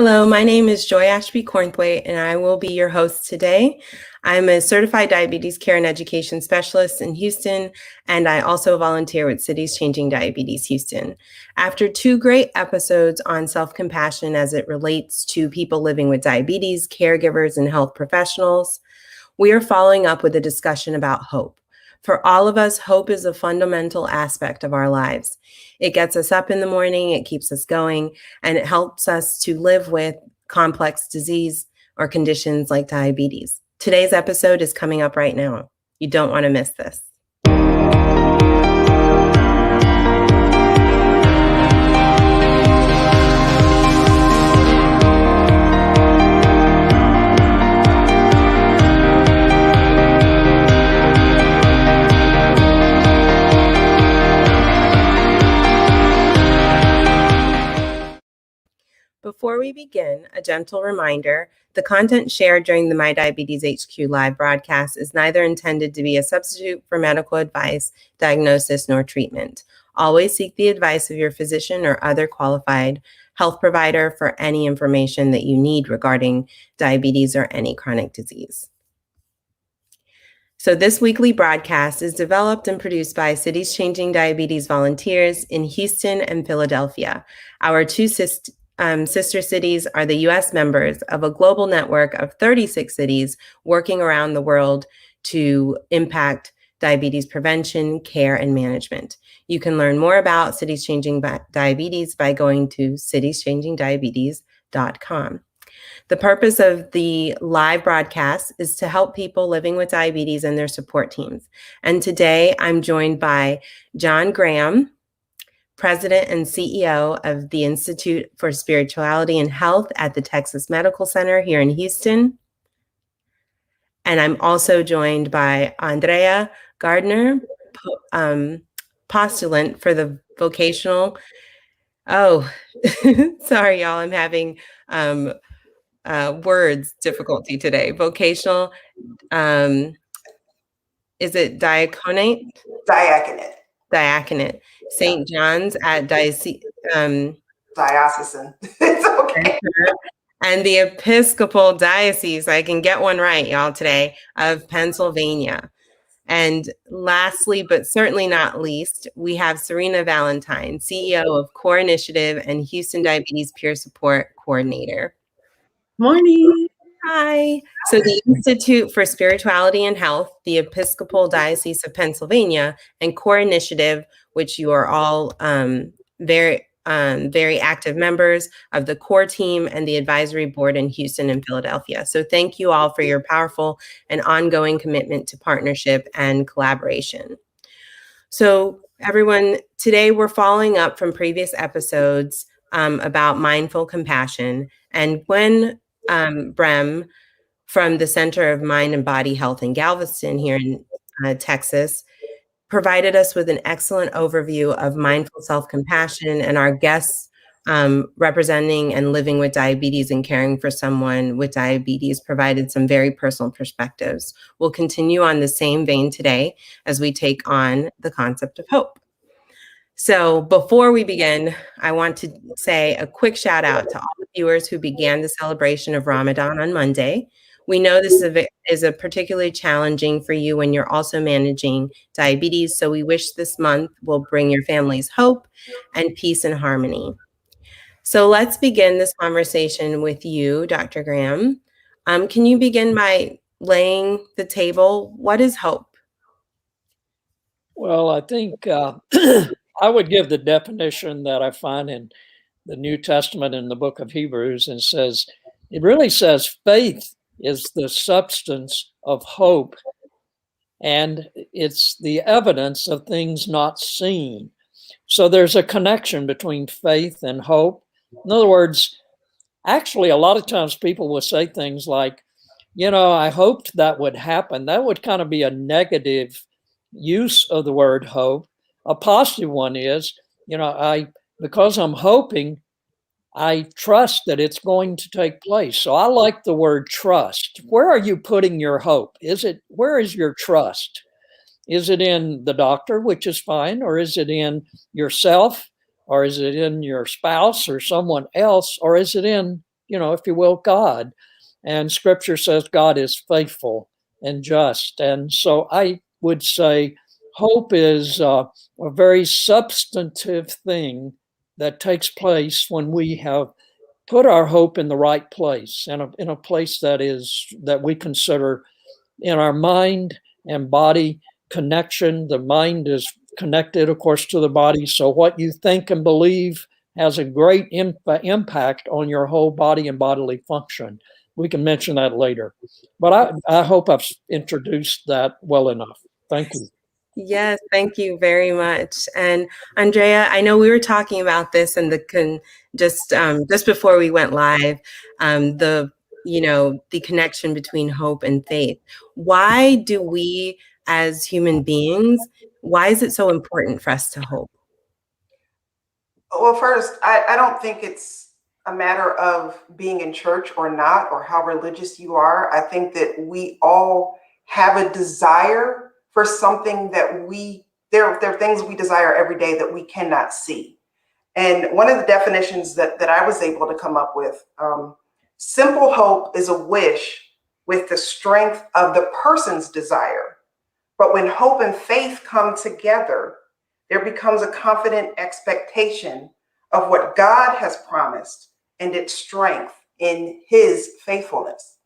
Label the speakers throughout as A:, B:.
A: Hello, my name is Joy Ashby Cornthwaite, and I will be your host today. I'm a certified diabetes care and education specialist in Houston, and I also volunteer with Cities Changing Diabetes Houston. After 2 great episodes on self-compassion as it relates to people living with diabetes, caregivers, and health professionals, we are following up with a discussion about hope. For all of us, hope is a fundamental aspect of our lives. It gets us up in the morning, it keeps us going, and it helps us to live with complex disease or conditions like diabetes. Today's episode is coming up right now. You don't want to miss this. Before we begin, a gentle reminder, the content shared during the MyDiabetesHQ live broadcast is neither intended to be a substitute for medical advice, diagnosis, nor treatment. Always seek the advice of your physician or other qualified health provider for any information that you need regarding diabetes or any chronic disease. So this weekly broadcast is developed and produced by Cities Changing Diabetes volunteers in Houston and Philadelphia. Our two sister cities are the U.S. members of a global network of 36 cities working around the world to impact diabetes prevention, care, and management. You can learn more about Cities Changing Diabetes by going to citieschangingdiabetes.com. The purpose of the live broadcast is to help people living with diabetes and their support teams. And today I'm joined by John Graham, President and CEO of the Institute for Spirituality and Health at the Texas Medical Center here in Houston. And I'm also joined by Andrea, Gardner, Postulant for the Vocational. Oh, sorry, y'all, I'm having words difficulty today. Vocational, is it Diaconate? Diaconate. St. John's at Diocesan.
B: It's okay.
A: And the Episcopal Diocese, I can get one right, y'all, today, of Pennsylvania. And lastly, but certainly not least, we have Serena Valentine, CEO of Core Initiative and Houston Diabetes Peer Support Coordinator.
C: Morning.
A: Hi. So the Institute for Spirituality and Health, the Episcopal Diocese of Pennsylvania, and Core Initiative, which you are all very active members of the core team and the advisory board in Houston and Philadelphia. So thank you all for your powerful and ongoing commitment to partnership and collaboration. So everyone, today we're following up from previous episodes about mindful compassion. And Gwen Brem from the Center of Mind and Body Health in Galveston here in Texas provided us with an excellent overview of mindful self-compassion, and our guests representing and living with diabetes and caring for someone with diabetes provided some very personal perspectives. We'll continue on the same vein today as we take on the concept of hope. So before we begin, I want to say a quick shout out to all the viewers who began the celebration of Ramadan on Monday. We know this is a particularly challenging for you when you're also managing diabetes, so we wish this month will bring your families hope and peace and harmony. So let's begin this conversation with you, Dr. Graham. Can you begin by laying the table? What is hope?
C: Well, I think I would give the definition that I find in the New Testament in the book of Hebrews, and it really says faith is the substance of hope, and it's the evidence of things not seen. So there's a connection between faith and hope. In other words, actually, a lot of times people will say things like, I hoped that would happen. That would kind of be a negative use of the word hope. A positive one is, because I'm hoping, I trust that it's going to take place. So I like the word trust. Where are you putting your hope? Where is your trust? Is it in the doctor, which is fine, or is it in yourself, or is it in your spouse or someone else, or is it in if you will, God. And Scripture says God is faithful and just. And so I would say hope is a very substantive thing that takes place when we have put our hope in the right place, in a place that we consider in our mind and body connection. The mind is connected, of course, to the body. So what you think and believe has a great impact on your whole body and bodily function. We can mention that later. But I hope I've introduced that well enough. Thank you.
A: Yes, thank you very much. And Andrea, I know we were talking about this in the just before we went live, the connection between hope and faith. Why do we as human beings, why is it so important for us to hope?
B: Well, first, I don't think it's a matter of being in church or not, or how religious you are. I think that we all have a desire for something that there are things we desire every day that we cannot see. And one of the definitions that I was able to come up with, simple hope is a wish with the strength of the person's desire. But when hope and faith come together, there becomes a confident expectation of what God has promised and its strength in his faithfulness.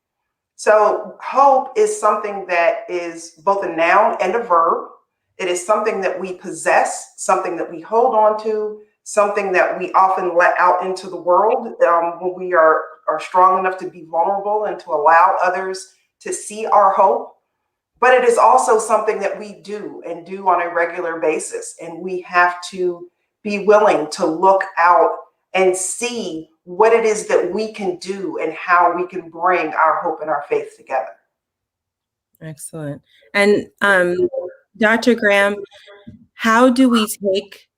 B: So hope is something that is both a noun and a verb. It is something that we possess, something that we hold on to, something that we often let out into the world when we are strong enough to be vulnerable and to allow others to see our hope. But it is also something that we do on a regular basis. And we have to be willing to look out and see what it is that we can do and how we can bring our hope and our faith together.
A: Excellent. And Dr. Graham, how do we take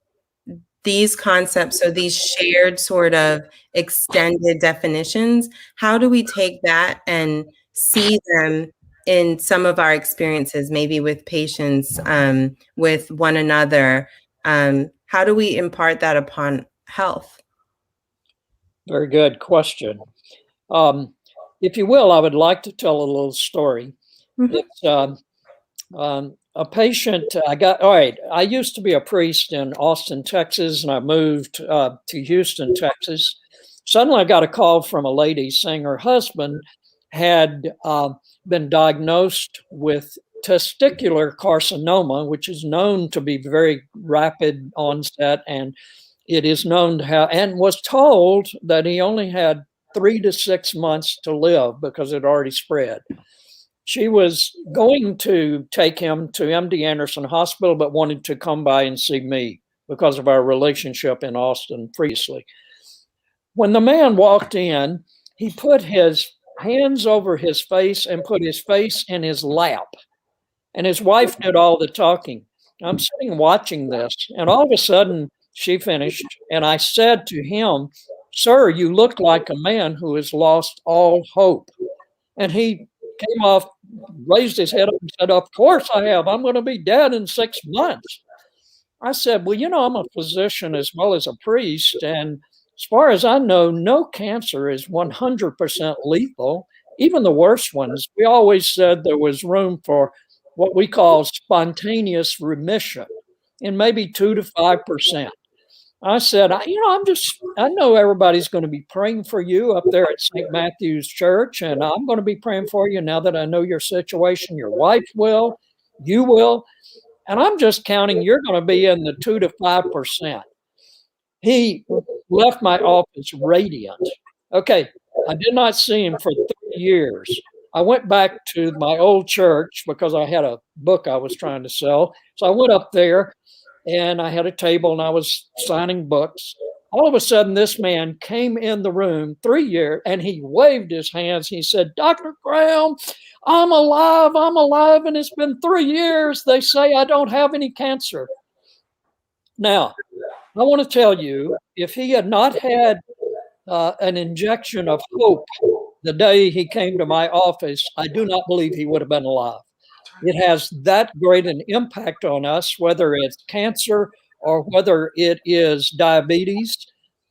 A: these concepts, so these shared sort of extended definitions, how do we take that and see them in some of our experiences, maybe with patients, with one another? How do we impart that upon health?
C: Very good question. If you will, I would like to tell a little story.
A: Mm-hmm.
C: It's a patient. I used to be a priest in Austin, Texas, and I moved to Houston, Texas. Suddenly I got a call from a lady saying her husband had been diagnosed with testicular carcinoma, which is known to be very rapid onset, and it is known to have, and was told that he only had 3 to 6 months to live because it already spread. She was going to take him to MD Anderson Hospital, but wanted to come by and see me because of our relationship in Austin previously. When the man walked in, he put his hands over his face and put his face in his lap. And his wife did all the talking. I'm sitting watching this, and all of a sudden she finished, and I said to him, "Sir, you look like a man who has lost all hope." And he came off, raised his head up and said, "Of course I have. I'm going to be dead in 6 months." I said, "Well, I'm a physician as well as a priest, and as far as I know, no cancer is 100% lethal, even the worst ones. We always said there was room for what we call spontaneous remission in maybe 2 to 5%. I said, I know everybody's going to be praying for you up there at St. Matthew's Church, and I'm going to be praying for you now that I know your situation. Your wife will, you will, and I'm just counting you're going to be in the 2 to 5%. He left my office radiant. Okay, I did not see him for 3 years. I went back to my old church because I had a book I was trying to sell. So I went up there and I had a table and I was signing books. All of a sudden, this man came in the room 3 years and he waved his hands. He said, "Dr. Graham, I'm alive, and it's been 3 years. They say I don't have any cancer." Now, I want to tell you, if he had not had an injection of hope the day he came to my office, I do not believe he would have been alive. It has that great an impact on us, whether it's cancer or whether it is diabetes.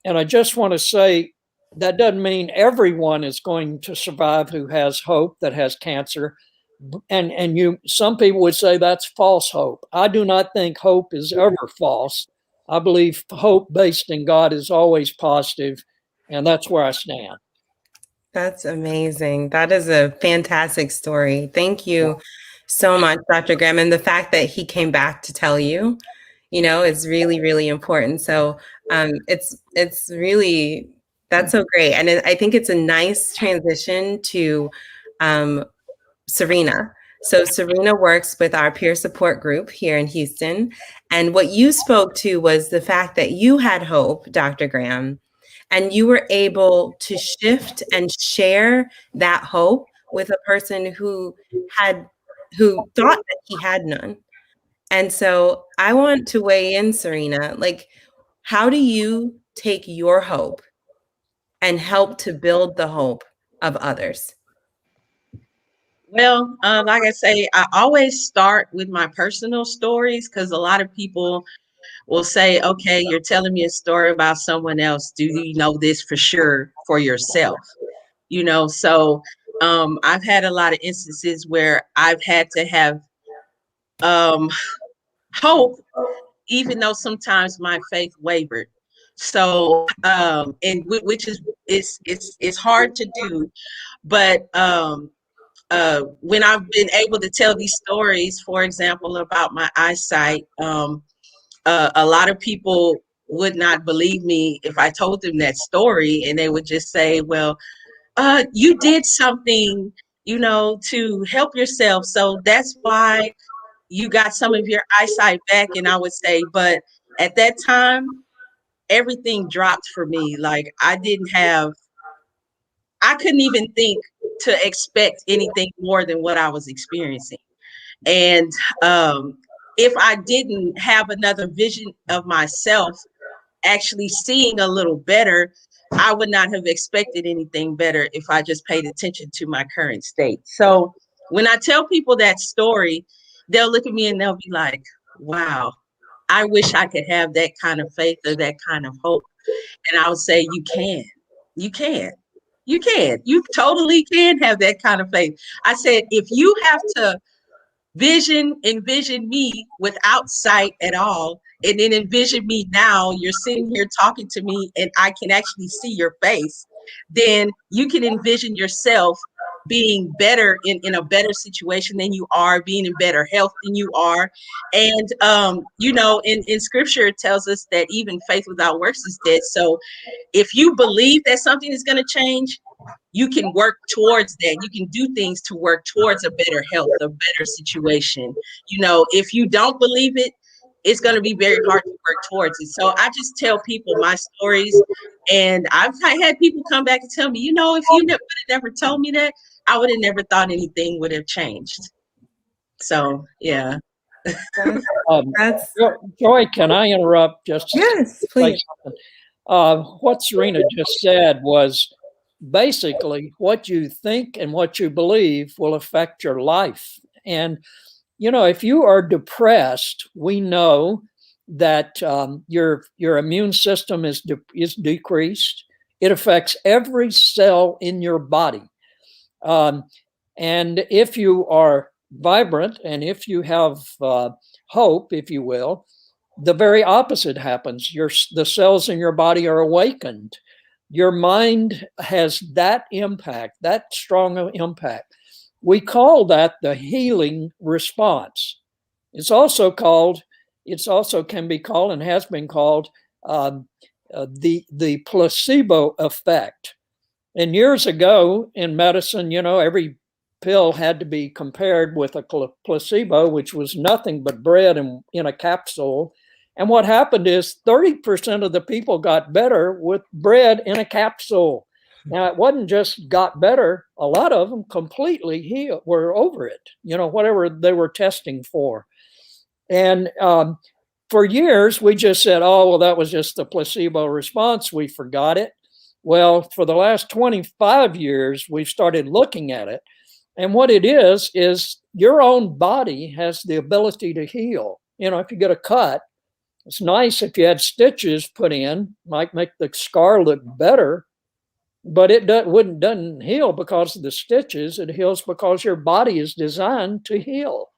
C: And I just want to say, that doesn't mean everyone is going to survive who has hope, that has cancer. And some people would say that's false hope. I do not think hope is ever false. I believe hope based in God is always positive, and that's where I stand.
A: That's amazing. That is a fantastic story. Thank you so much, Dr. Graham. And the fact that he came back to tell you, is really, really important. So it's really, that's so great. And I think it's a nice transition to Serena. So Serena works with our peer support group here in Houston. And what you spoke to was the fact that you had hope, Dr. Graham, and you were able to shift and share that hope with a person who thought that he had none. And so I want to weigh in, Serena, like, how do you take your hope and help to build the hope of others?
D: Well, like I say, I always start with my personal stories because a lot of people will say, okay, you're telling me a story about someone else. Do you know this for sure for yourself? So I've had a lot of instances where I've had to have hope, even though sometimes my faith wavered. So, which is it's hard to do, but when I've been able to tell these stories, for example, about my eyesight, a lot of people would not believe me if I told them that story, and they would just say, well, you did something, to help yourself. So that's why you got some of your eyesight back. And I would say, but at that time, everything dropped for me. Like I couldn't even think to expect anything more than what I was experiencing. And if I didn't have another vision of myself actually seeing a little better, I would not have expected anything better if I just paid attention to my current state. So when I tell people that story, they'll look at me and they'll be like, wow, I wish I could have that kind of faith or that kind of hope. And I'll say, you can, you can, you can, you totally can have that kind of faith. I said, if you have to envision me without sight at all, and then envision me now, you're sitting here talking to me and I can actually see your face, then you can envision yourself being better in a better situation than you are, being in better health than you are. And in scripture it tells us that even faith without works is dead. So if you believe that something is going to change, you can work towards that. You can do things to work towards a better health, a better situation. If you don't believe it, it's going to be very hard to work towards it. So I just tell people my stories, and I've had people come back and tell me, if you would have never told me that, I would have never thought anything would have changed. So, yeah.
C: Joy, can I interrupt just
A: Yes, please.
C: What Serena just said was basically what you think and what you believe will affect your life. And, if you are depressed, we know that your immune system is decreased. It affects every cell in your body. And if you are vibrant and if you have hope, if you will, the very opposite happens. The cells in your body are awakened. Your mind has that impact, that strong impact. We call that the healing response. It's also can be called and has been called the placebo effect. And years ago in medicine, every pill had to be compared with a placebo, which was nothing but bread in a capsule. And what happened is 30% of the people got better with bread in a capsule. Now, it wasn't just got better. A lot of them completely healed, were over it, whatever they were testing for. And for years, we just said, oh, well, that was just the placebo response. We forgot it. Well, for the last 25 years, we've started looking at it. And what it is your own body has the ability to heal. If you get a cut, it's nice if you had stitches put in, might make the scar look better, but it doesn't heal because of the stitches. It heals because your body is designed to heal.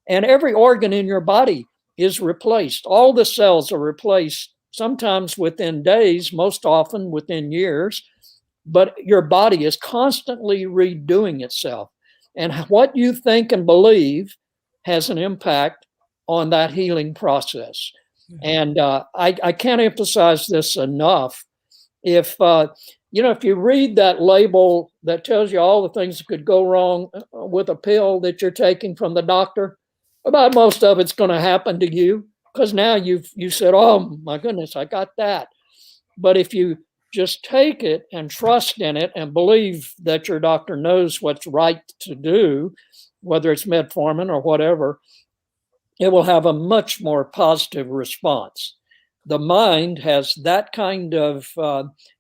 C: And every organ in your body is replaced. All the cells are replaced, sometimes within days, most often within years, but your body is constantly redoing itself. And what you think and believe has an impact on that healing process. And I can't emphasize this enough. If if you read that label that tells you all the things that could go wrong with a pill that you're taking from the doctor, about most of it's going to happen to you, because now you said, oh my goodness, I got that. But if you just take it and trust in it and believe that your doctor knows what's right to do, whether it's metformin or whatever, it will have a much more positive response. The mind has that kind of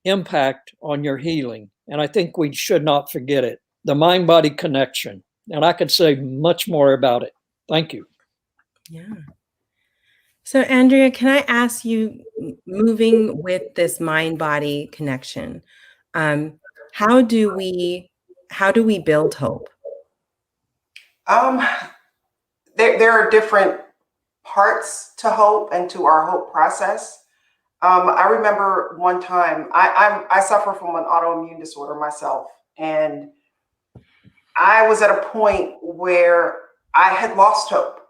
C: impact on your healing. And I think we should not forget it. The mind-body connection. And I could say much more about it. Thank you.
A: Yeah. So Andrea, can I ask you, moving with this mind-body connection, how do we build hope?
B: There are different parts to hope and to our hope process. I remember one time, I suffer from an autoimmune disorder myself, and I was at a point where I had lost hope,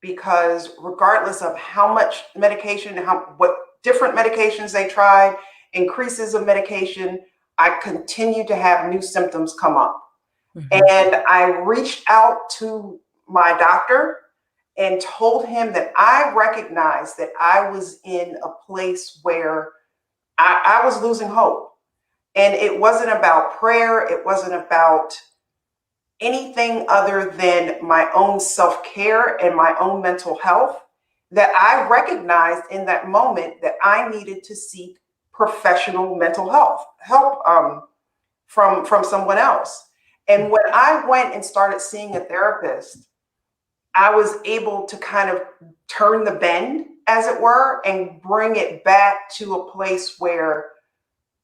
B: because regardless of how much medication, what different medications they tried, increases of medication, I continued to have new symptoms come up. And I reached out to my doctor and told him that I recognized that I was in a place where I was losing hope. And it wasn't about prayer. It wasn't about anything other than my own self-care and my own mental health, that I recognized in that moment that I needed to seek professional mental health help from someone else. And when I went and started seeing a therapist, I was able to kind of turn the bend, as it were, and bring it back to a place where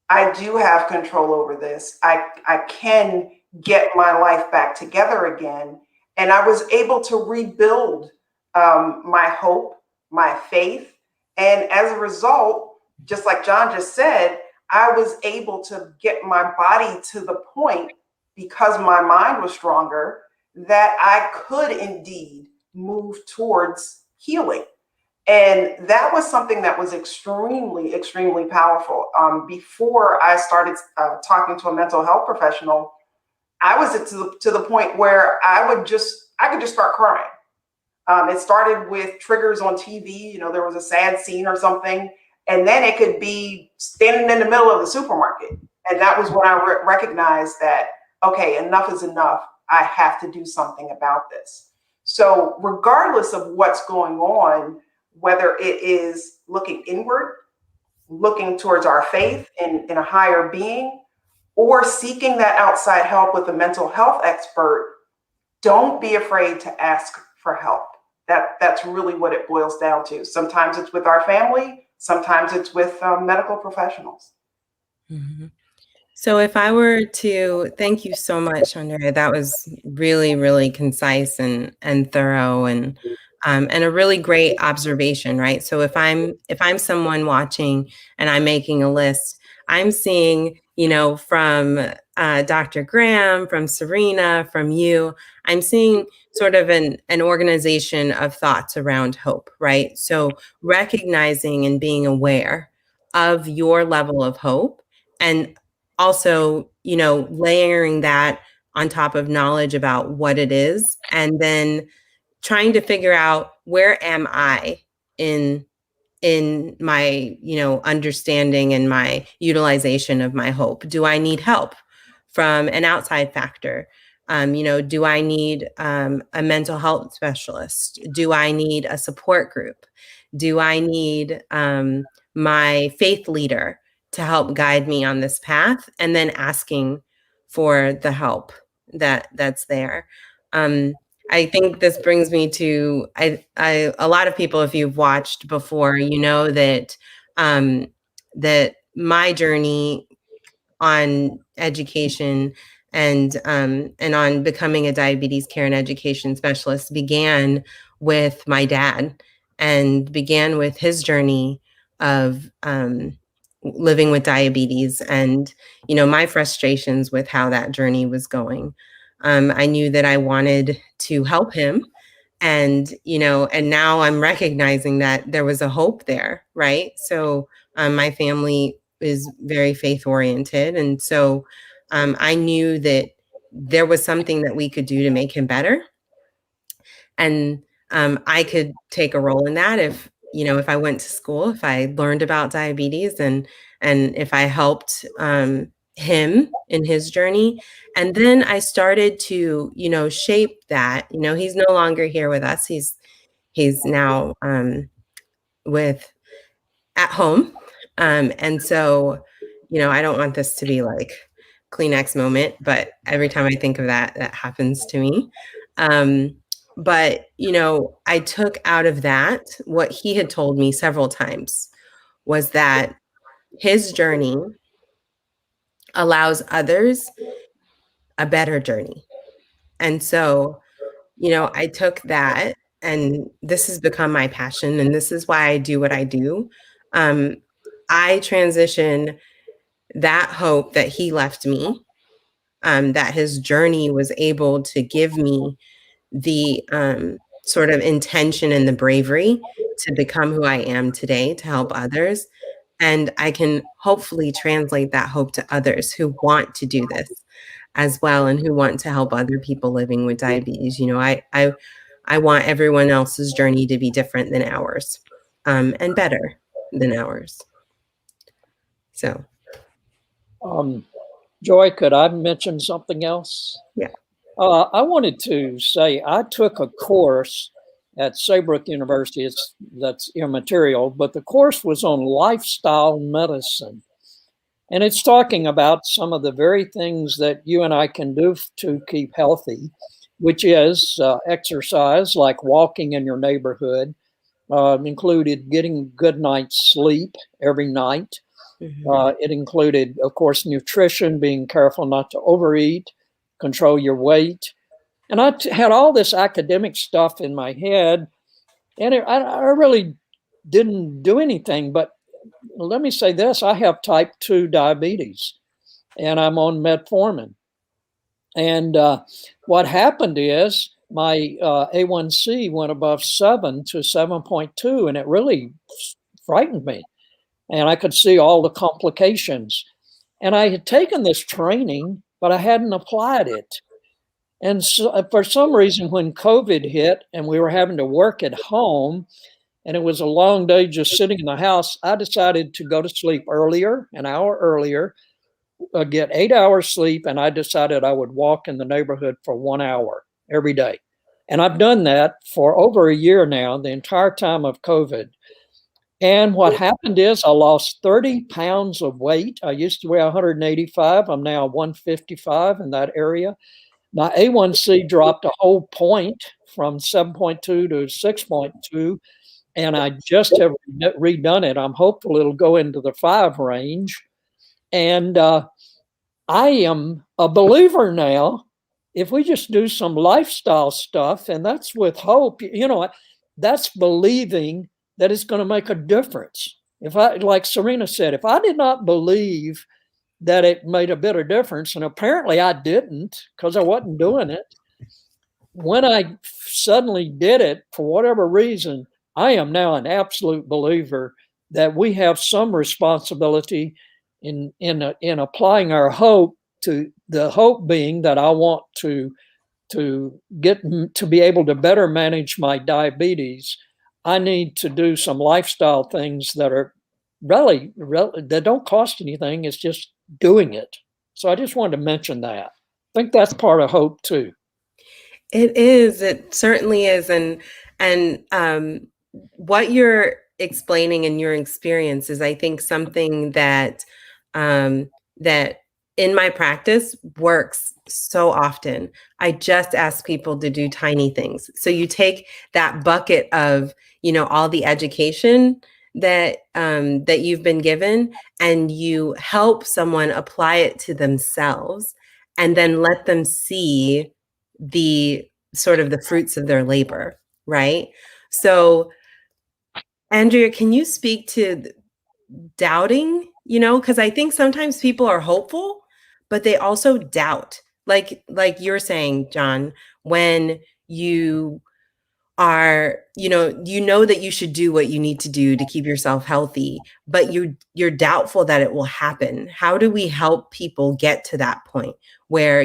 B: I do have control over this. I can get my life back together again. And I was able to rebuild my hope, my faith. And as a result, just like John just said, I was able to get my body to the point, because my mind was stronger, that I could indeed move towards healing. And that was something that was extremely, extremely powerful. Before I started talking to a mental health professional, I was to the point where I could just start crying. It started with triggers on TV. There was a sad scene or something, and then it could be standing in the middle of the supermarket. And that was when I recognized that, okay, enough is enough. I have to do something about this. So regardless of what's going on, whether it is looking inward, looking towards our faith in a higher being, or seeking that outside help with a mental health expert, don't be afraid to ask for help. That's really what it boils down to. Sometimes it's with our family, sometimes it's with medical professionals.
A: Mm-hmm. So if I were to, thank you so much, Andrea. That was really, really concise and thorough, and a really great observation, right? So if I'm someone watching and I'm making a list, I'm seeing, from Dr. Graham, from Serena, from you, I'm seeing sort of an organization of thoughts around hope, right? So recognizing and being aware of your level of hope, and also, layering that on top of knowledge about what it is, and then trying to figure out, where am I in my, understanding and my utilization of my hope? Do I need help from an outside factor? Do I need a mental health specialist? Do I need a support group? Do I need my faith leader to help guide me on this path? And then asking for the help that's there. I think this brings me to a lot of people, if you've watched before, that that my journey on education and on becoming a diabetes care and education specialist began with my dad, and began with his journey of living with diabetes, and my frustrations with how that journey was going. I knew that I wanted to help him, and and now I'm recognizing that there was a hope there, right? So my family is very faith oriented, and so I knew that there was something that we could do to make him better, and I could take a role in that if I went to school, if I learned about diabetes, and if I helped him in his journey. And then I started to shape that. He's no longer here with us. He's now with at home, and so I don't want this to be like Kleenex moment, but every time I think of that, that happens to me. But I took out of that what he had told me several times, was that his journey allows others a better journey. And so I took that, and this has become my passion, and this is why I do what I do. I transition that hope that he left me, that his journey was able to give me the sort of intention and the bravery to become who I am today, to help others. And I can hopefully translate that hope to others who want to do this as well, and who want to help other people living with diabetes. I want everyone else's journey to be different than ours, and better than ours. So,
C: Joy, could I mention something else?
A: Yeah.
C: I wanted to say I took a course at Saybrook University. That's immaterial, but the course was on lifestyle medicine. And it's talking about some of the very things that you and I can do to keep healthy, which is exercise, like walking in your neighborhood, included getting a good night's sleep every night.
A: Mm-hmm.
C: It included, of course, nutrition, being careful not to overeat, control your weight. And I had all this academic stuff in my head, and I really didn't do anything. But let me say this, I have type 2 diabetes, and I'm on metformin. And what happened is my A1C went above 7 to 7.2, and it really frightened me. And I could see all the complications. And I had taken this training, but I hadn't applied it. And so, for some reason, when COVID hit and we were having to work at home, and it was a long day just sitting in the house, I decided to go to sleep earlier, an hour earlier, get 8 hours sleep, and I decided I would walk in the neighborhood for 1 hour every day. And I've done that for over a year now, the entire time of COVID. And what happened is I lost 30 pounds of weight. I used to weigh 185. I'm now 155, in that area. My A1C dropped a whole point from 7.2 to 6.2. And I just have redone it. I'm hopeful it'll go into the 5 range. And I am a believer now. If we just do some lifestyle stuff, and that's with hope, that's believing that it's going to make a difference. If I, like Serena said, if I did not believe that it made a bit of difference, and apparently I didn't because I wasn't doing it, when I suddenly did it, for whatever reason, I am now an absolute believer that we have some responsibility in applying our hope, to the hope being that I want to get to be able to better manage my diabetes. I need to do some lifestyle things that are really that don't cost anything. It's just doing it. So I just wanted to mention that. I think that's part of hope too.
A: It is. It certainly is. And what you're explaining in your experience is, I think, something that that in my practice works so often. I just ask people to do tiny things. So you take that bucket of, all the education that you've been given, and you help someone apply it to themselves, and then let them see the sort of the fruits of their labor, right? So, Andrea, can you speak to doubting? Because I think sometimes people are hopeful, but they also doubt. Like you're saying, John, when you are, that you should do what you need to do to keep yourself healthy, but you're doubtful that it will happen. How do we help people get to that point where,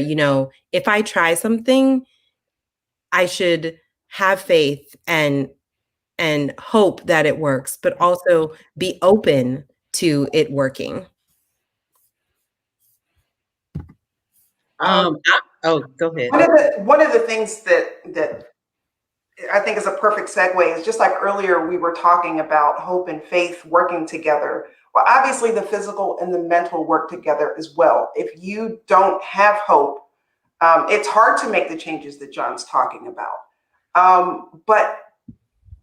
A: if I try something, I should have faith and hope that it works, but also be open to it working?
D: Go ahead.
B: One of the things that I think is a perfect segue is just like earlier we were talking about hope and faith working together. Well, obviously the physical and the mental work together as well. If you don't have hope, it's hard to make the changes that John's talking about. But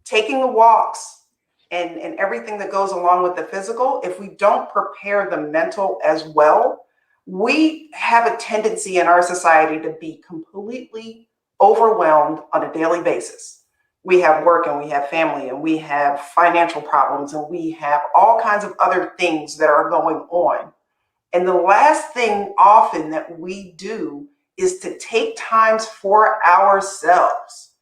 B: taking the walks and everything that goes along with the physical, if we don't prepare the mental as well, we have a tendency in our society to be completely overwhelmed on a daily basis. We have work and we have family and we have financial problems and we have all kinds of other things that are going on. And the last thing often that we do is to take times for ourselves.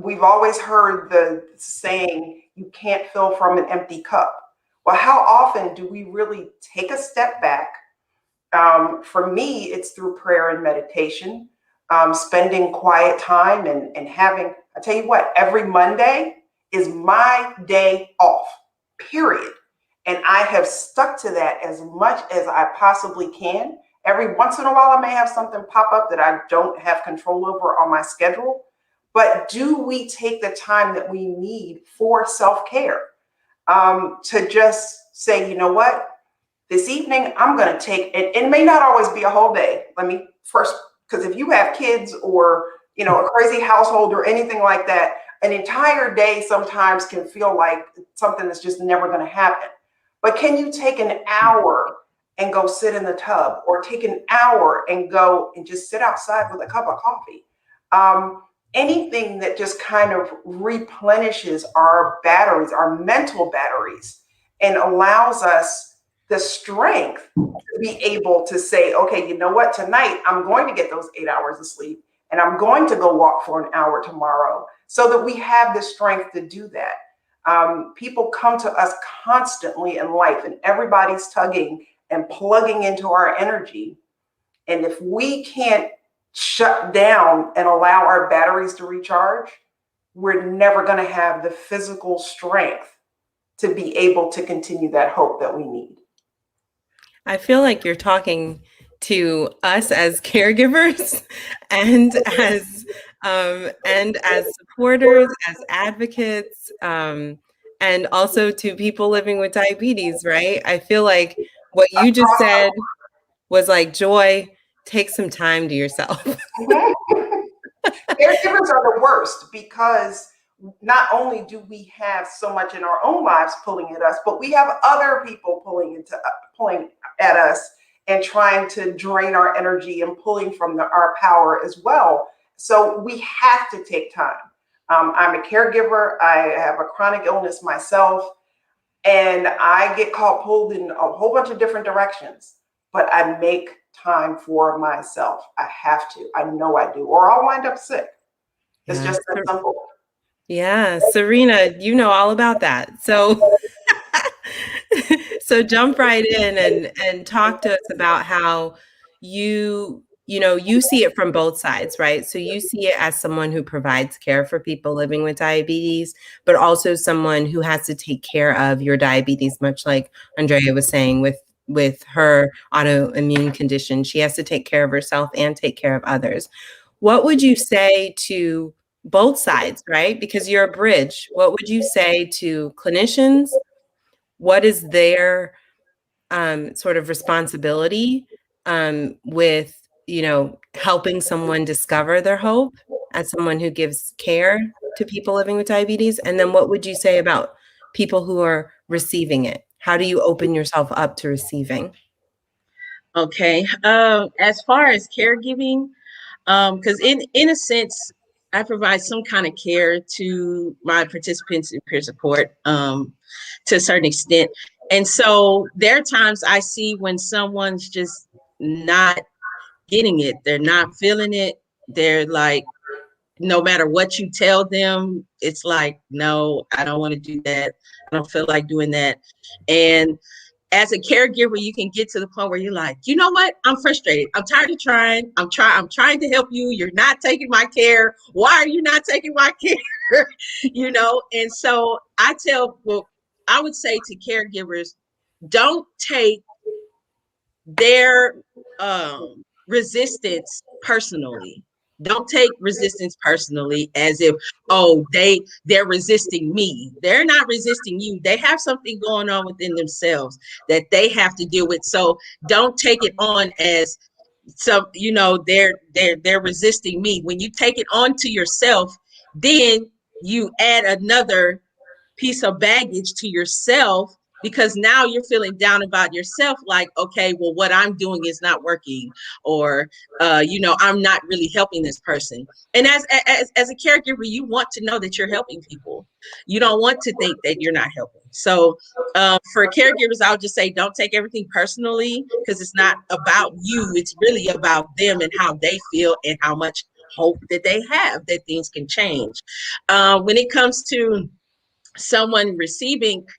B: We've always heard the saying, you can't fill from an empty cup. Well, how often do we really take a step back? For me, it's through prayer and meditation, spending quiet time and having, I tell you what, every Monday is my day off, period. And I have stuck to that as much as I possibly can. Every once in a while, I may have something pop up that I don't have control over on my schedule. But do we take the time that we need for self-care, to just say, you know what, this evening I'm going to take it. It may not always be a whole day. Let me first, because if you have kids or, a crazy household or anything like that, an entire day sometimes can feel like something that's just never going to happen. But can you take an hour and go sit in the tub, or take an hour and go and just sit outside with a cup of coffee? Anything that just kind of replenishes our batteries, our mental batteries, and allows us the strength to be able to say, okay, you know what, tonight I'm going to get those 8 hours of sleep and I'm going to go walk for an hour tomorrow, so that we have the strength to do that. People come to us constantly in life and everybody's tugging and plugging into our energy. And if we can't shut down and allow our batteries to recharge, we're never going to have the physical strength to be able to continue that hope that we need.
A: I feel like you're talking to us as caregivers and as supporters, as advocates, and also to people living with diabetes, right? I feel like what you just said was like, Joy, take some time to yourself.
B: Caregivers are the worst, because not only do we have so much in our own lives pulling at us, but we have other people pulling at us and trying to drain our energy and pulling from our power as well. So we have to take time. I'm a caregiver. I have a chronic illness myself, and I get pulled in a whole bunch of different directions, but I make time for myself. I have to. I know I do, or I'll wind up sick. It's just that simple.
A: Yeah, Serena, you know all about that. So so jump right in and talk to us about how you see it from both sides, right? So you see it as someone who provides care for people living with diabetes, but also someone who has to take care of your diabetes, much like Andrea was saying with her autoimmune condition. She has to take care of herself and take care of others. What would you say to both sides, right? Because you're a bridge. What would you say to clinicians? What is their sort of responsibility with, helping someone discover their hope as someone who gives care to people living with diabetes? And then what would you say about people who are receiving it? How do you open yourself up to receiving?
D: Okay. As far as caregiving, because in a sense, I provide some kind of care to my participants in peer support to a certain extent. And so there are times I see when someone's just not getting it, they're not feeling it. They're like, no matter what you tell them, it's like, no, I don't want to do that. I don't feel like doing that. And as a caregiver, you can get to the point where you're like, you know what? I'm frustrated. I'm tired of trying. I'm trying to help you. You're not taking my care. Why are you not taking my care? And so I would say to caregivers, don't take their resistance personally. Don't take resistance personally as if, oh, they're resisting me. They're not resisting you. They have something going on within themselves that they have to deal with. So don't take it on as they're resisting me. When you take it on to yourself, then you add another piece of baggage to yourself, because now you're feeling down about yourself, like, okay, well, what I'm doing is not working, or I'm not really helping this person. And as a caregiver, you want to know that you're helping people. You don't want to think that you're not helping. So for caregivers, I'll just say, don't take everything personally, because it's not about you. It's really about them and how they feel and how much hope that they have that things can change. When it comes to someone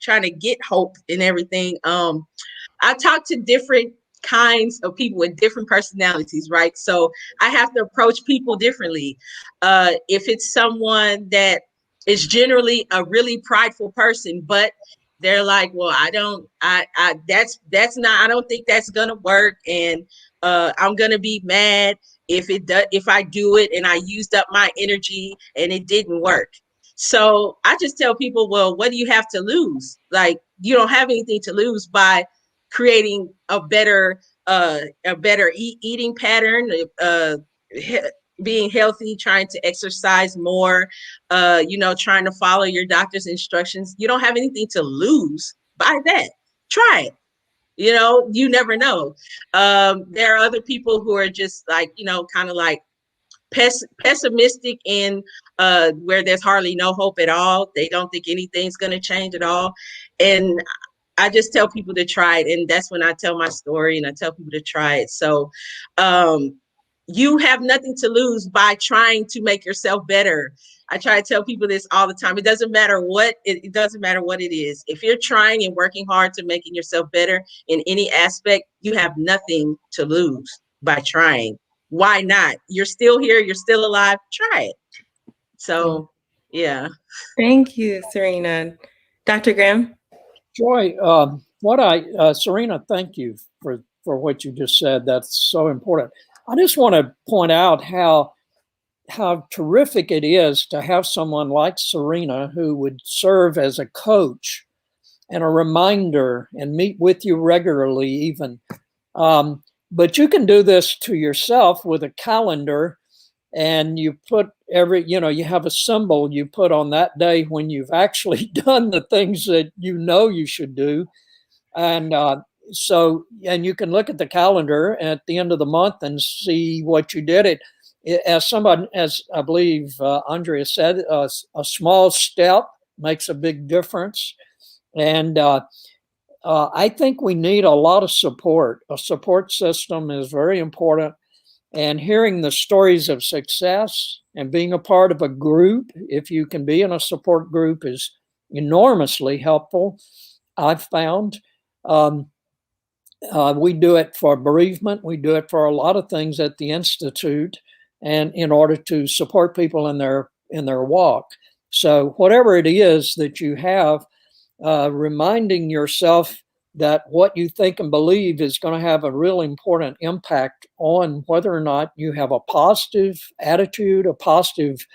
D: trying to get hope and everything, I talk to different kinds of people with different personalities, right? So I have to approach people differently. If it's someone that is generally a really prideful person, but they're like, well, I don't think that's gonna work, and I'm gonna be mad if I do it and I used up my energy and it didn't work. So I just tell people, well, what do you have to lose? Like, you don't have anything to lose by creating a better eating pattern, being healthy, trying to exercise more, trying to follow your doctor's instructions. You don't have anything to lose by that. Try it. You never know. There are other people who are just like, kind of like pessimistic in where there's hardly no hope at all. They don't think anything's going to change at all. And I just tell people to try it. And that's when I tell my story and I tell people to try it. So you have nothing to lose by trying to make yourself better. I try to tell people this all the time. It doesn't matter what it is. If you're trying and working hard to making yourself better in any aspect, you have nothing to lose by trying. Why not? You're still here. You're still alive. Try it. So, yeah.
A: Thank you, Serena. Dr. Graham?
C: Joy, Serena, thank you for what you just said. That's so important. I just want to point out how terrific it is to have someone like Serena who would serve as a coach and a reminder and meet with you regularly even. But you can do this to yourself with a calendar, and you put you have a symbol you put on that day when you've actually done the things that you should do. And and you can look at the calendar at the end of the month and see what you did. As I believe Andrea said, a small step makes a big difference. And I think we need a lot of support. A support system is very important. And hearing the stories of success and being a part of a group, if you can be in a support group, is enormously helpful, I've found. We do it for bereavement. We do it for a lot of things at the Institute, and in order to support people in their walk. So whatever it is that you have, reminding yourself that what you think and believe is going to have a real important impact on whether or not you have a positive attitude, a positive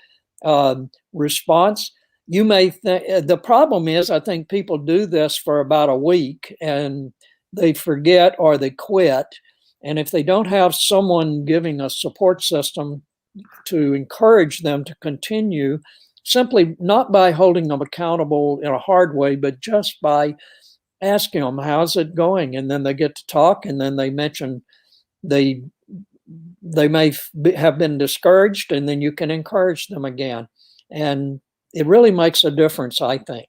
C: response. You may think the problem is, I think people do this for about a week and they forget or they quit. And if they don't have someone giving a support system to encourage them to continue, simply not by holding them accountable in a hard way, but just by asking them, how's it going? And then they get to talk, and then they mention they may have been discouraged, and then you can encourage them again. And it really makes a difference, I think.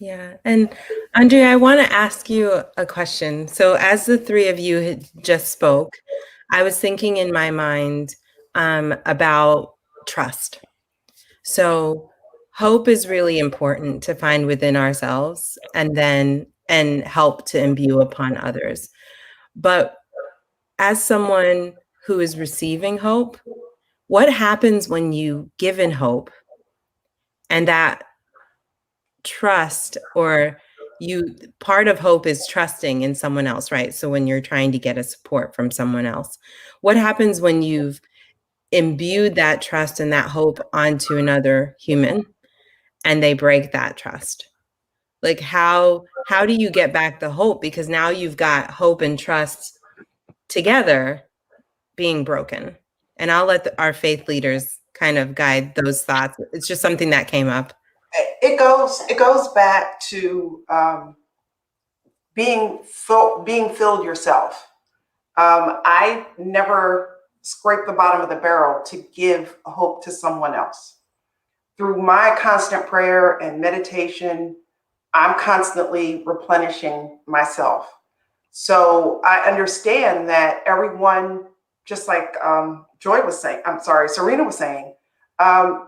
A: Yeah. And Andrea, I want to ask you a question. So as the three of you had just spoke, I was thinking in my mind about trust. So hope is really important to find within ourselves and help to imbue upon others. But as someone who is receiving hope, what happens when you give in hope and that trust, or part of hope is trusting in someone else, right? So when you're trying to get a support from someone else, what happens when you've imbued that trust and that hope onto another human and they break that trust? Like how do you get back the hope? Because now you've got hope and trust together being broken. And I'll let our faith leaders kind of guide those thoughts. It's just something that came up.
B: It goes back to being filled yourself. I never scrape the bottom of the barrel to give hope to someone else. Through my constant prayer and meditation, I'm constantly replenishing myself. So I understand that everyone, just like Serena was saying,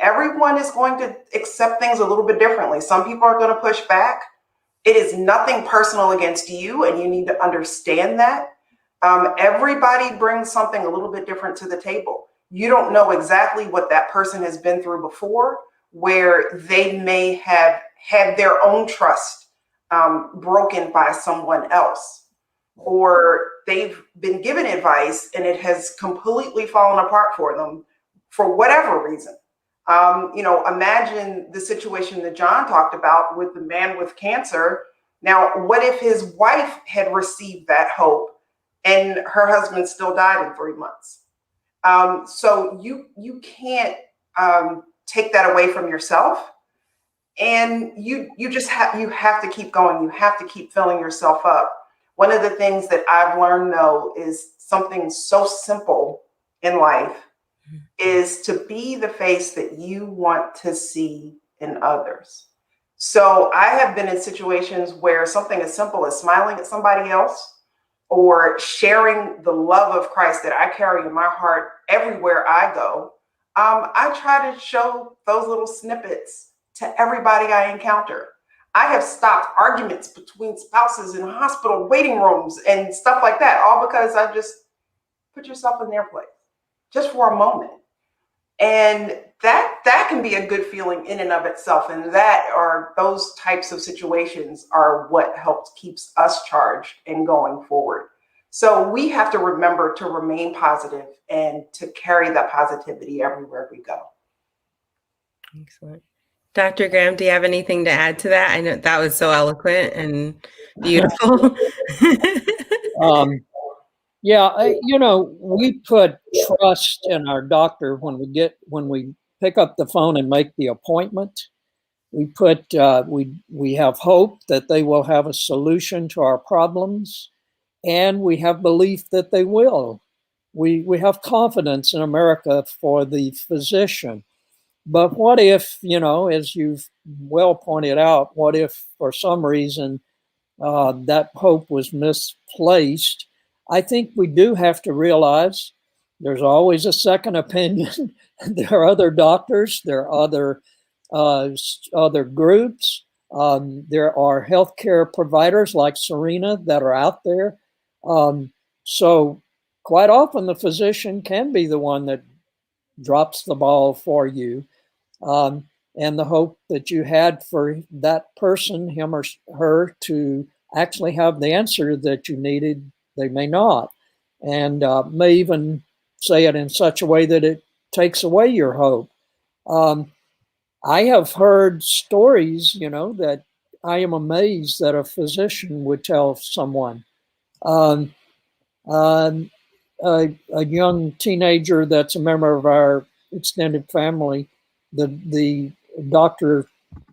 B: everyone is going to accept things a little bit differently. Some people are going to push back. It is nothing personal against you, and you need to understand that. Everybody brings something a little bit different to the table. You don't know exactly what that person has been through before, where they may have had their own trust broken by someone else, or they've been given advice and it has completely fallen apart for them for whatever reason. Imagine the situation that John talked about with the man with cancer. Now, what if his wife had received that hope and her husband still died in 3 months? So you can't take that away from yourself, and you have to keep going. You have to keep filling yourself up. One of the things that I've learned, though, is something so simple in life is to be the face that you want to see in others. So I have been in situations where something as simple as smiling at somebody else or sharing the love of Christ that I carry in my heart everywhere I go. I try to show those little snippets to everybody I encounter. I have stopped arguments between spouses in hospital waiting rooms and stuff like that, all because I just put yourself in their place just for a moment. And that can be a good feeling in and of itself. And those types of situations are what helps keeps us charged and going forward. So we have to remember to remain positive and to carry that positivity everywhere we go.
A: Excellent. Dr. Graham, do you have anything to add to that? I know that was so eloquent and beautiful.
C: We put trust in our doctor when we pick up the phone and make the appointment. We have hope that they will have a solution to our problems, and we have belief that they will. We have confidence in America for the physician. But what if, as you've well pointed out, what if for some reason that hope was misplaced? I think we do have to realize there's always a second opinion. There are other doctors, there are other groups. There are healthcare providers like Serena that are out there. So quite often the physician can be the one that drops the ball for you. And the hope that you had for that person, him or her, to actually have the answer that you needed, they may not. And may even say it in such a way that it takes away your hope. I have heard stories, that I am amazed that a physician would tell someone. A young teenager that's a member of our extended family the doctor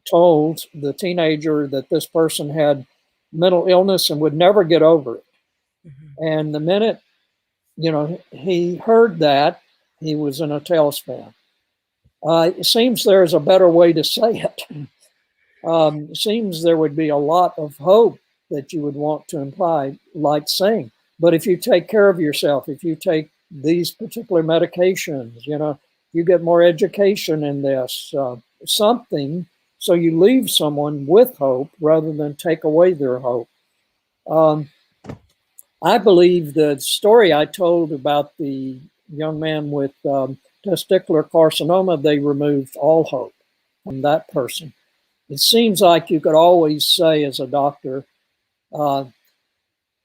C: told the teenager that this person had mental illness and would never get over it. And the minute, he heard that, he was in a tailspin. It seems there's a better way to say it. It seems there would be a lot of hope that you would want to imply, like saying, but if you take care of yourself, if you take these particular medications, you get more education in this, something, so you leave someone with hope rather than take away their hope. I believe the story I told about the young man with testicular carcinoma, they removed all hope from that person. It seems like you could always say as a doctor,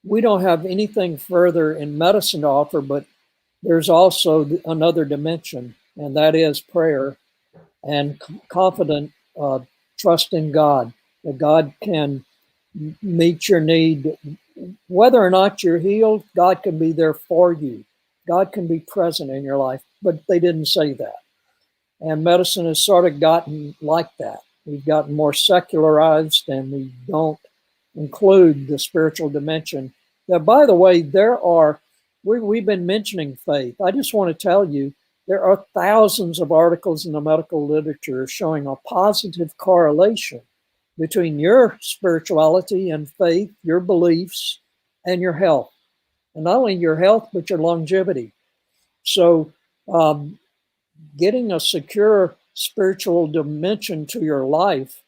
C: we don't have anything further in medicine to offer, but there's also another dimension, and that is prayer and confident trust in God, that God can meet your need. Whether or not you're healed, God can be there for you. God can be present in your life, but they didn't say that. And medicine has sort of gotten like that. We've gotten more secularized, and we don't include the spiritual dimension. Now, by the way, we've been mentioning faith. I just want to tell you, there are thousands of articles in the medical literature showing a positive correlation between your spirituality and faith, your beliefs, and your health. And not only your health, but your longevity. So getting a secure spiritual dimension to your life,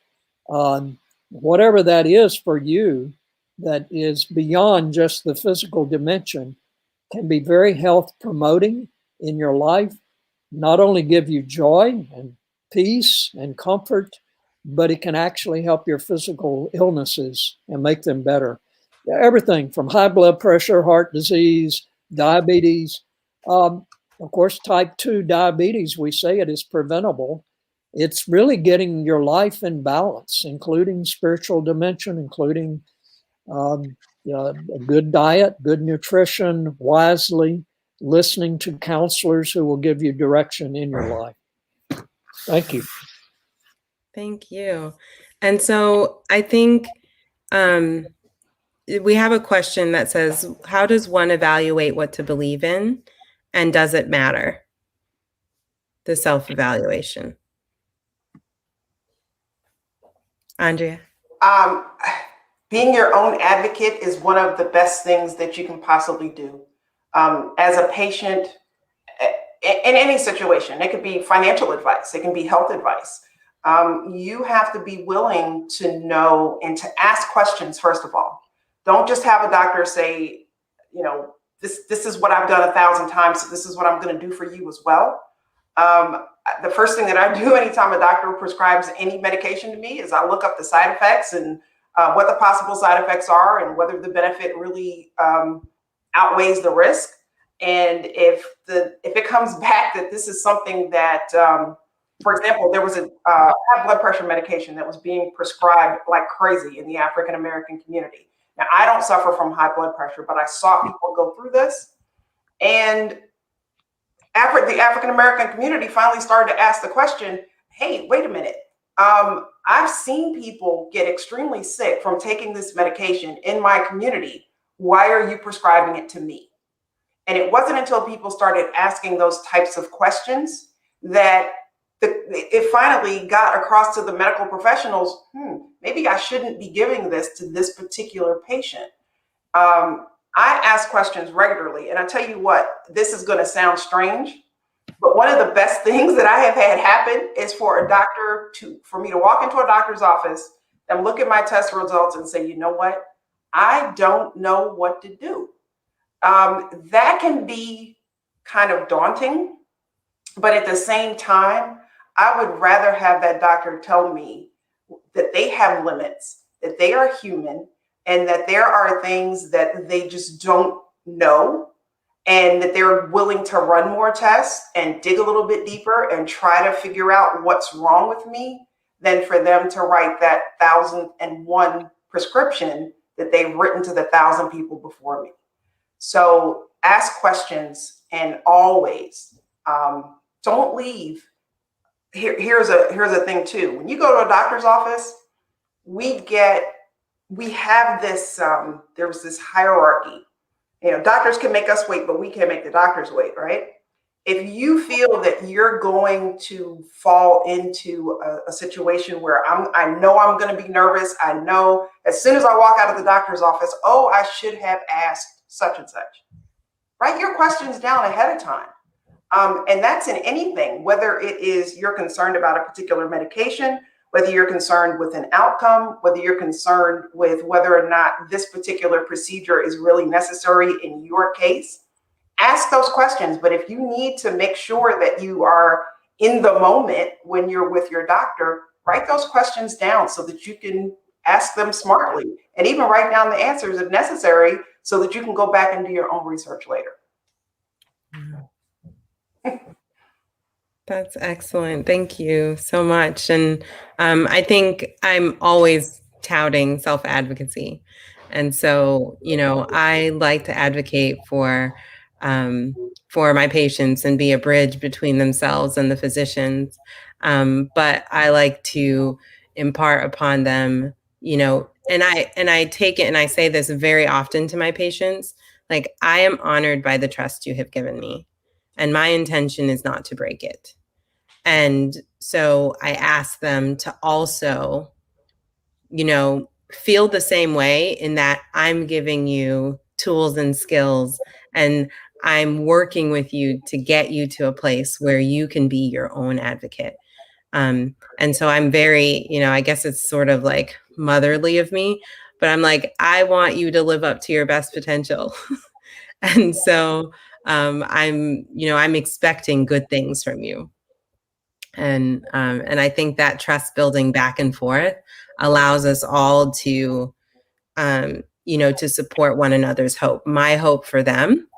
C: whatever that is for you, that is beyond just the physical dimension, can be very health promoting in your life, not only give you joy and peace and comfort, but it can actually help your physical illnesses and make them better. Everything from high blood pressure, heart disease, diabetes. Of course, type 2 diabetes, we say it is preventable. It's really getting your life in balance, including spiritual dimension, including a good diet, good nutrition, wisely, listening to counselors who will give you direction in your life. Thank you.
A: Thank you. And so I think we have a question that says, how does one evaluate what to believe in? And does it matter? The self-evaluation. Andrea?
B: Being your own advocate is one of the best things that you can possibly do. As a patient, in any situation, it could be financial advice, it can be health advice. You have to be willing to know and to ask questions, first of all. Don't just have a doctor say, this is what I've done 1,000 times, so this is what I'm going to do for you as well. The first thing that I do anytime a doctor prescribes any medication to me is I look up the side effects and what the possible side effects are and whether the benefit really outweighs the risk. And if it comes back that this is something that, for example, there was a high blood pressure medication that was being prescribed like crazy in the African American community. Now, I don't suffer from high blood pressure, but I saw people go through this. And the African American community finally started to ask the question, hey, wait a minute. I've seen people get extremely sick from taking this medication in my community. Why are you prescribing it to me? And it wasn't until people started asking those types of questions that it finally got across to the medical professionals, maybe I shouldn't be giving this to this particular patient. I ask questions regularly, and I tell you what, this is going to sound strange, but one of the best things that I have had happen is for me to walk into a doctor's office and look at my test results and say, you know what, I don't know what to do. That can be kind of daunting, but at the same time, I would rather have that doctor tell me that they have limits, that they are human, and that there are things that they just don't know, and that they're willing to run more tests and dig a little bit deeper and try to figure out what's wrong with me, than for them to write that 1,001 prescription that they've written to the 1,000 people before me. So ask questions, and always don't leave here's a thing too. When you go to a doctor's office, we have this, there was this hierarchy. Doctors can make us wait, but we can't make the doctors wait, right? If you feel that you're going to fall into a situation where I know I'm going to be nervous, I know as soon as I walk out of the doctor's office, oh, I should have asked such and such. Write your questions down ahead of time. And that's in anything, whether it is you're concerned about a particular medication, whether you're concerned with an outcome, whether you're concerned with whether or not this particular procedure is really necessary in your case. Ask those questions, but if you need to make sure that you are in the moment when you're with your doctor, write those questions down so that you can ask them smartly, and even write down the answers if necessary so that you can go back and do your own research later.
A: That's excellent. Thank you so much. And I think I'm always touting self-advocacy. And so, I like to advocate for my patients and be a bridge between themselves and the physicians. But I like to impart upon them, and I take it and I say this very often to my patients, like, I am honored by the trust you have given me, and my intention is not to break it. And so I ask them to also, feel the same way, in that I'm giving you tools and skills, and I'm working with you to get you to a place where you can be your own advocate. And so I'm very, I guess it's sort of like motherly of me, but I'm like, I want you to live up to your best potential. And so I'm expecting good things from you. And I think that trust building back and forth allows us all to, to support one another's hope, my hope for them,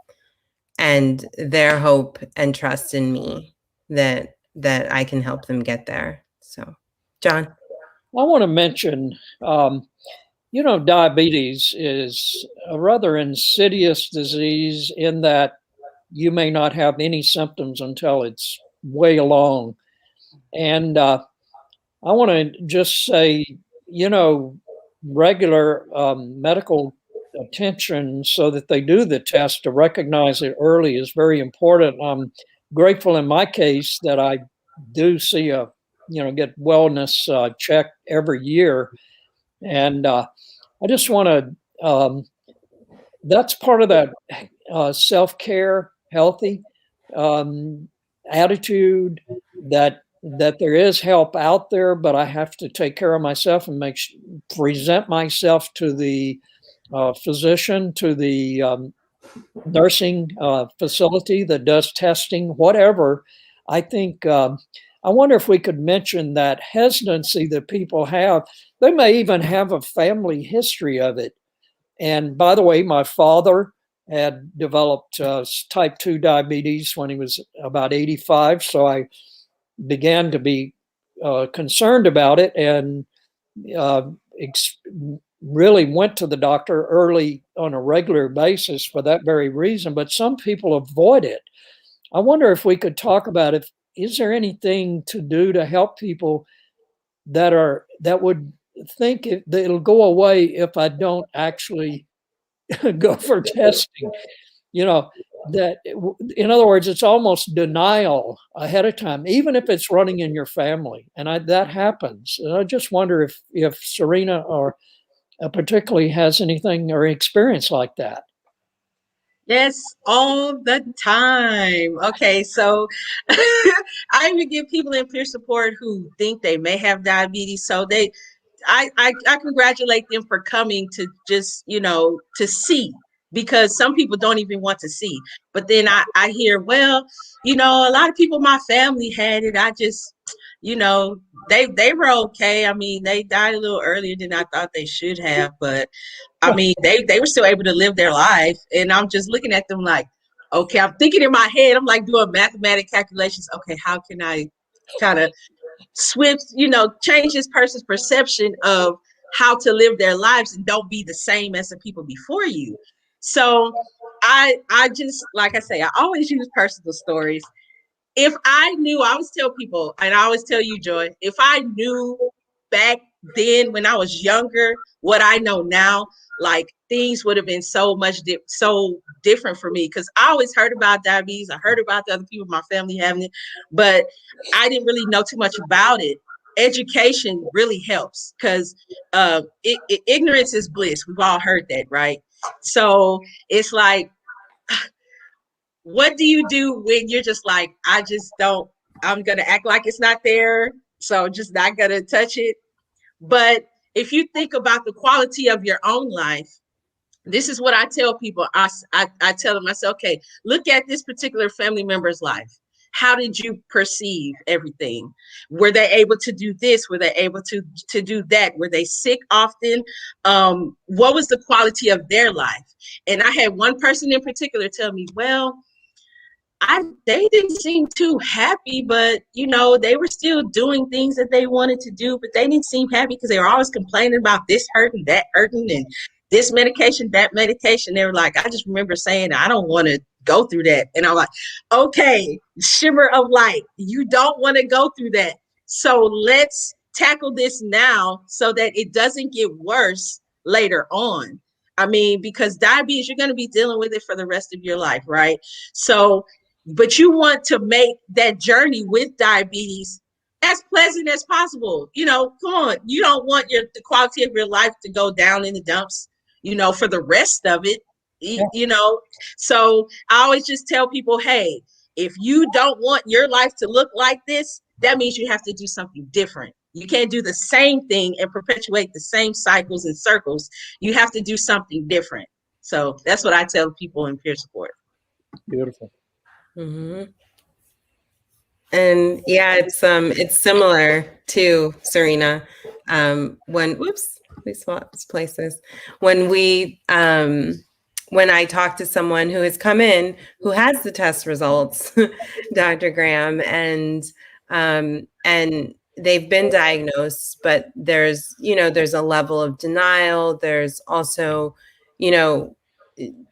A: and their hope and trust in me that I can help them get there. So, John.
C: I want to mention, diabetes is a rather insidious disease in that you may not have any symptoms until it's way along. And I want to just say, regular medical attention so that they do the test to recognize it early is very important. I'm grateful in my case that I do see get wellness check every year. And I just want to, that's part of that self-care, healthy attitude that there is help out there, but I have to take care of myself and present myself to the physician, to the nursing facility that does testing, whatever. I think, I wonder if we could mention that hesitancy that people have. They may even have a family history of it. And by the way, my father had developed type 2 diabetes when he was about 85. So I began to be concerned about it, and really went to the doctor early on a regular basis for that very reason. But some people avoid it. I wonder if we could talk about is there anything to do to help people that would think that it'll go away if I don't actually go for testing? That, in other words, it's almost denial ahead of time, even if it's running in your family, and that happens. And I just wonder if Serena or particularly has anything or experience like that.
D: Yes, all the time. Okay, so I even give people in peer support who think they may have diabetes. So I congratulate them for coming to just, to see, because some people don't even want to see. But then I hear, well, a lot of people in my family had it. I just, they were okay. I mean, they died a little earlier than I thought they should have, but I mean, they were still able to live their life. And I'm just looking at them like, okay, I'm thinking in my head, I'm like doing mathematic calculations. Okay, how can I kind of change this person's perception of how to live their lives and don't be the same as the people before you. So I just, like I say, I always use personal stories. if I knew, I always tell people, and I always tell you, Joy, if I knew back then when I was younger what I know now, like things would have been so different for me, because I always heard about diabetes. I heard about the other people in my family having it, but I didn't really know too much about it. Education really helps, because ignorance is bliss. We've all heard that, right? So it's like, what do you do when you're just like, I just don't, I'm going to act like it's not there, so just not going to touch it? But if you think about the quality of your own life, this is what I tell people. I tell them, I say, okay, look at this particular family member's life. How did you perceive everything? Were they able to do this? Were they able to do that? Were they sick often? What was the quality of their life? And I had one person in particular tell me, well, they didn't seem too happy, but they were still doing things that they wanted to do, but they didn't seem happy because they were always complaining about this hurting, that hurting, and this medication, that medication. They were like, I just remember saying, I don't want to go through that. And I'm like, okay, shimmer of light. You don't want to go through that. So let's tackle this now so that it doesn't get worse later on. I mean, because diabetes, you're going to be dealing with it for the rest of your life, right? So, but you want to make that journey with diabetes as pleasant as possible. Come on. You don't want the quality of your life to go down in the dumps, for the rest of it, So I always just tell people, hey, if you don't want your life to look like this, that means you have to do something different. You can't do the same thing and perpetuate the same cycles and circles. You have to do something different. So that's what I tell people in peer support.
C: Beautiful.
A: Mm-hmm. And yeah, it's similar to Serena. When we swapped places. When I talk to someone who has come in who has the test results, Dr. Graham, and they've been diagnosed, but there's a level of denial. There's also,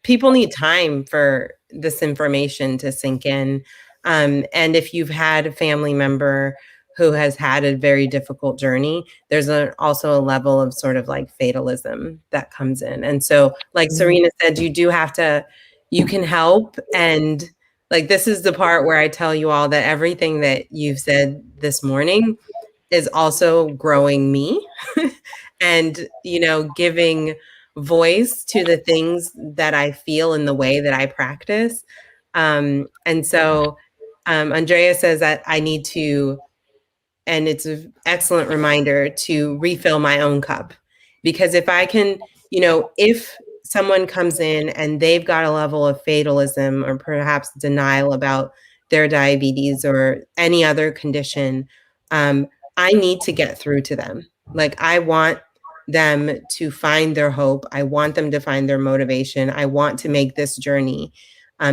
A: people need time for this information to sink in. And if you've had a family member who has had a very difficult journey, there's also a level of sort of like fatalism that comes in. And so, like Serena said, you can help. And like, this is the part where I tell you all that everything that you've said this morning is also growing me and, giving voice to the things that I feel in the way that I practice. And so Andrea says that I need to, and it's an excellent reminder to refill my own cup, because if I can, if someone comes in and they've got a level of fatalism or perhaps denial about their diabetes or any other condition, I need to get through to them. Like, I want them to find their hope. I want them to find their motivation. I want to make this journey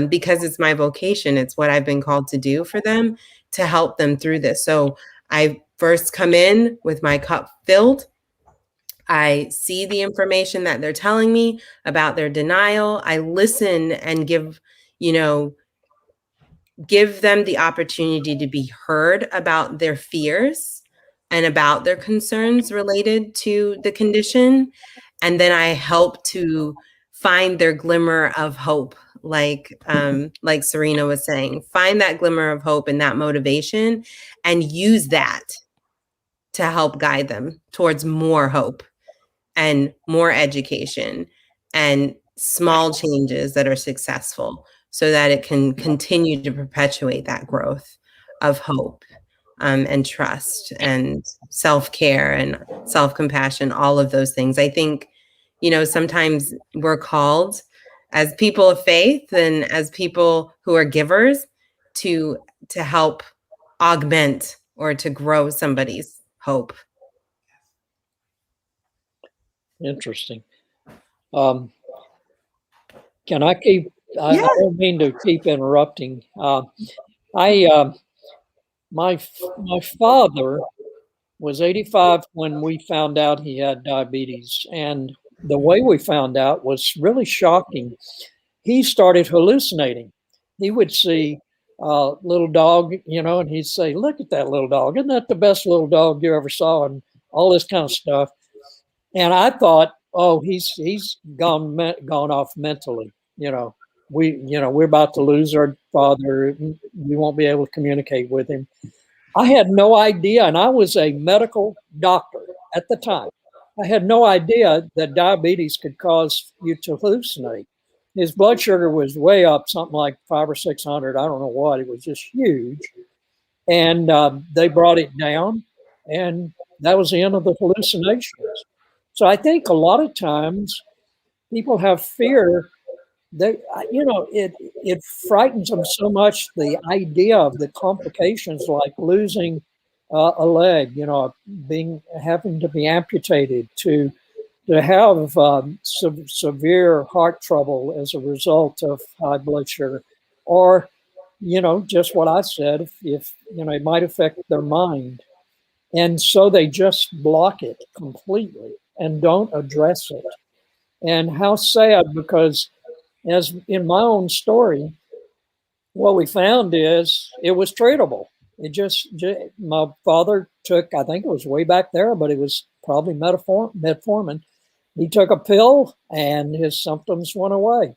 A: because it's my vocation. It's what I've been called to do for them, to help them through this. So I first come in with my cup filled. I see the information that they're telling me about their denial. I listen and give them the opportunity to be heard about their fears and about their concerns related to the condition. And then I help to find their glimmer of hope, like Serena was saying, find that glimmer of hope and that motivation, and use that to help guide them towards more hope and more education and small changes that are successful, so that it can continue to perpetuate that growth of hope and trust and self-care and self-compassion, all of those things. I think, sometimes we're called as people of faith and as people who are givers to help augment or to grow somebody's hope.
C: Interesting. Can I keep? I don't mean to keep interrupting. My father was 85 when we found out he had diabetes, and the way we found out was really shocking. He started hallucinating. He would see little dog, and he'd say, "Look at that little dog. Isn't that the best little dog you ever saw?" And all this kind of stuff. And I thought, oh, he's gone off mentally. We're about to lose our father. We won't be able to communicate with him. I had no idea, and I was a medical doctor at the time. I had no idea that diabetes could cause you to hallucinate. His blood sugar was way up, something like 500 or 600. I don't know what. It was just huge. And they brought it down, and that was the end of the hallucinations. So I think a lot of times people have fear. It frightens them so much, the idea of the complications like losing a leg, having to be amputated, to have severe heart trouble as a result of high blood sugar, or just what I said, if it might affect their mind. And so they just block it completely and don't address it. And how sad, because as in my own story, what we found is it was treatable. My father took, I think it was way back there, but it was probably metformin. He took a pill and his symptoms went away.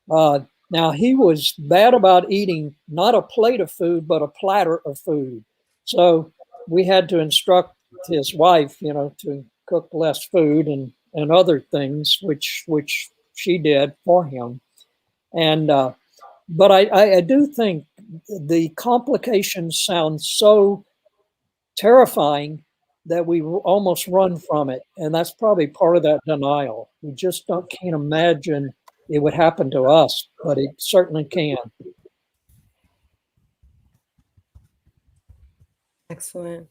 C: Now, he was bad about eating not a plate of food, but a platter of food. So we had to instruct his wife, to cook less food and other things, which she did for him. And but I do think the complications sound so terrifying that we almost run from it. And that's probably part of that denial. We just can't imagine it would happen to us, but it certainly can.
A: Excellent.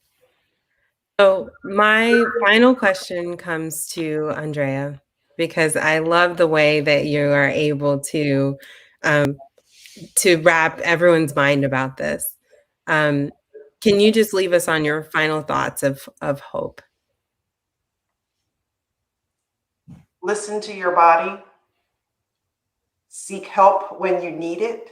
A: So my final question comes to Andrea, because I love the way that you are able to wrap everyone's mind about this. Can you just leave us on your final thoughts of hope?
B: Listen to your body. Seek help when you need it.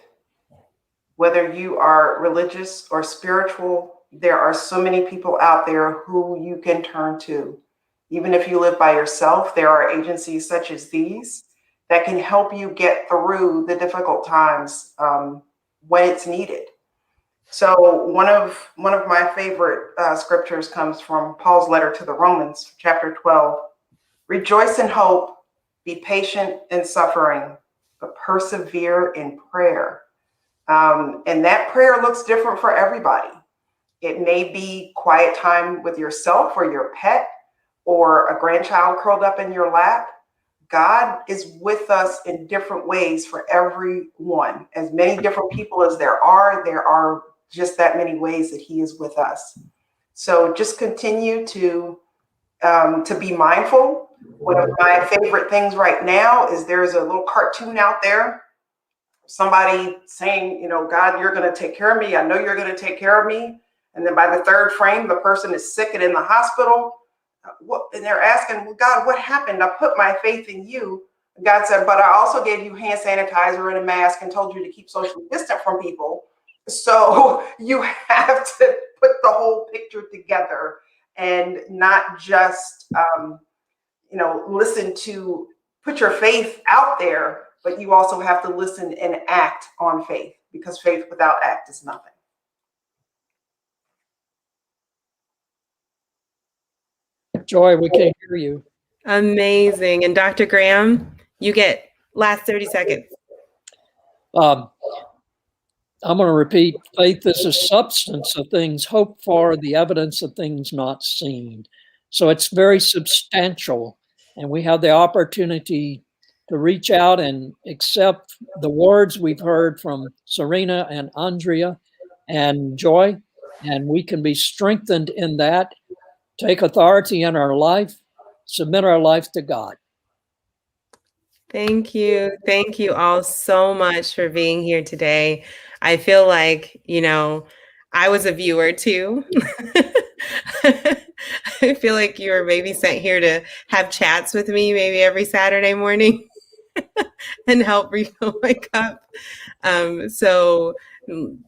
B: Whether you are religious or spiritual, there are so many people out there who you can turn to. Even if you live by yourself, there are agencies such as these that can help you get through the difficult times when it's needed. So one of my favorite scriptures comes from Paul's letter to the Romans, chapter 12. Rejoice in hope, be patient in suffering, but persevere in prayer. And that prayer looks different for everybody. It may be quiet time with yourself or your pet, or a grandchild curled up in your lap. God is with us in different ways for everyone. As many different people as there are just that many ways that he is with us. So just continue to be mindful. One of my favorite things right now is there's a little cartoon out there, somebody saying, God, you're going to take care of me. I know you're going to take care of me. And then by the third frame, the person is sick and in the hospital. And they're asking, well, God, what happened? I put my faith in you. And God said, but I also gave you hand sanitizer and a mask and told you to keep socially distant from people. So you have to put the whole picture together and not just, listen to put your faith out there, but you also have to listen and act on faith, because faith without act is nothing.
C: Joy, we can't hear you.
A: Amazing. And Dr. Graham, you get last 30 seconds.
C: I'm going to repeat, faith is a substance of things hoped for, the evidence of things not seen. So it's very substantial, and we have the opportunity to reach out and accept the words we've heard from Serena and Andrea and Joy, and we can be strengthened in that, take authority in our life, submit our life to God.
A: Thank you. Thank you all so much for being here today. I feel like, I was a viewer too. I feel like you were maybe sent here to have chats with me maybe every Saturday morning and help refill my cup. So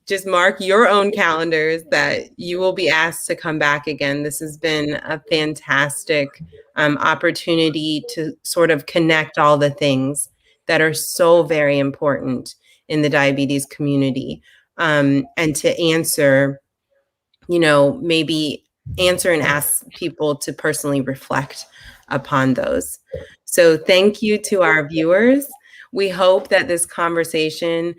A: just mark your own calendars that you will be asked to come back again. This has been a fantastic opportunity to sort of connect all the things that are so very important in the diabetes community, and to answer, maybe answer and ask people to personally reflect upon those. So thank you to our viewers. I hope that this conversation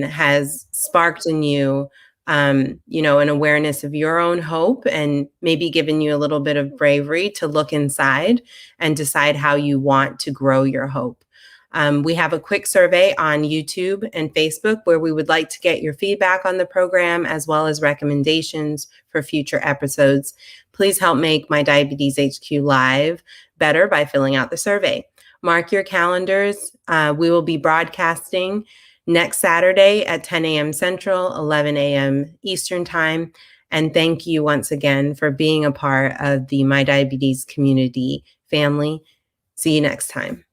A: has sparked in you, an awareness of your own hope, and maybe given you a little bit of bravery to look inside and decide how you want to grow your hope. We have a quick survey on YouTube and Facebook where we would like to get your feedback on the program as well as recommendations for future episodes. Please help make MyDiabetesHQ Live better by filling out the survey. Mark your calendars. We will be broadcasting next Saturday at 10 a.m. Central, 11 a.m. Eastern Time. And thank you once again for being a part of the My Diabetes community family. See you next time.